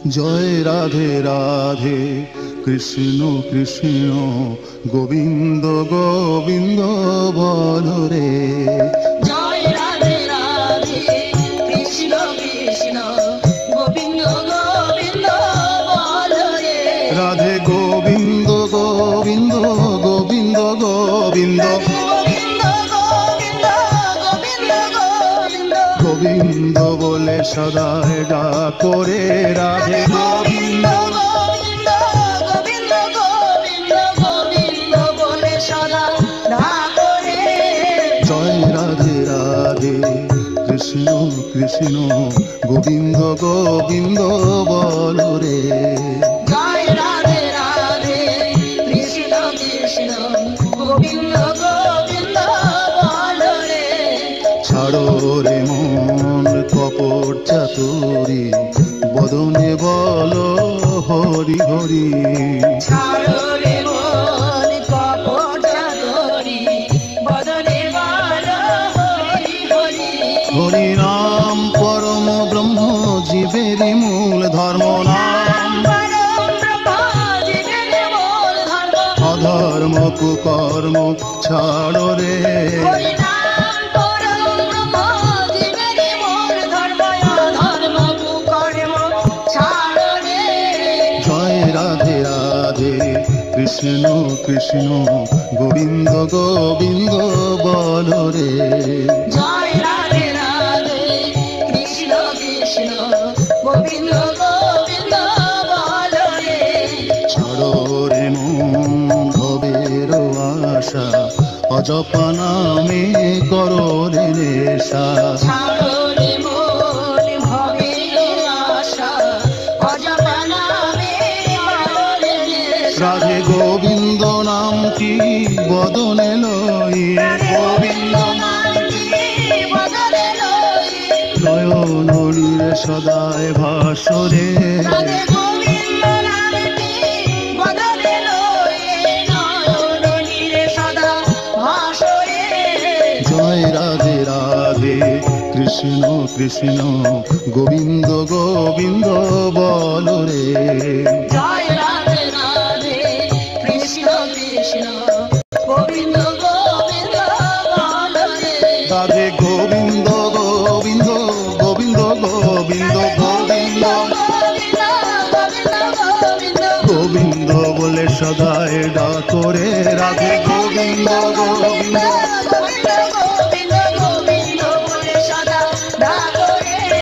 জয় রাধে রাধে কৃষ্ণ কৃষ্ণ গোবিন্দ গোবিন্দ বল রে। জয় রাধে রাধে কৃষ্ণ কৃষ্ণ গোবিন্দ গোবিন্দ বল রে। রাধে গোবিন্দ গোবিন্দ গোবিন্দ গোবিন্দ গোবিন্দ গোবিন্দ গোবিন্দ গোবিন্দ গোবিন্দ বলে সদায় ডাক রে। রাধে গোবিন্দ গোবিন্দ গোবিন্দ গোবিন্দ গোবিন্দ বলে সদা ডাক রে। জয় রাধে রাধে কৃষ্ণ কৃষ্ণ গোবিন্দ গোবিন্দ বল রে। জয় রাধে রাধে কৃষ্ণ কৃষ্ণ গোবিন্দ গোবিন্দ বল রে। ছাড়ো রে মন কপট চাতুরি বদনে বলো হরি হরি। ছাড়ো রে মন কপট চাতুরি বদনে বলো হরি হরি। হরি নাম পরম ব্রহ্ম জীবেরই মূল ধর্ম। নাম অধর্ম কুকর্ম ছাড়ো রে। জয় রাধে রাধে কৃষ্ণ কৃষ্ণ গোবিন্দ গোবিন্দ বল রে। জয় রাধে রাধে কৃষ্ণ কৃষ্ণ গোবিন্দ গোবিন্দ বল রে। ছাড়ো রে মন ভবের আশা অজপা নামে করো রে নেশা। ছাড়ো রে মন ভবের আশা অজপা নামে করো রে নেশা। রাধে গোবিন্দ নামটি বদনে লই। গোবিন্দ নামটি বদলে লই। নয়ন নীরে সদায় ভাসরে। রাধে গোবিন্দ নামটি বদলে লই। নয়ন নীরে সদা ভাসরে। জয় রাধে রাধে কৃষ্ণ কৃষ্ণ গোবিন্দ গোবিন্দ বল রে। জয় রাধে রাধে কৃষ্ণ কৃষ্ণ গোবিন্দ গোবিন্দ বল রে। রাধে গোবিন্দ গোবিন্দ গোবিন্দ গোবিন্দ গোবিন্দ গোবিন্দ গোবিন্দ গোবিন্দ গোবিন্দ বলে সদায় ডাক রে। রাধে গোবিন্দ গোবিন্দ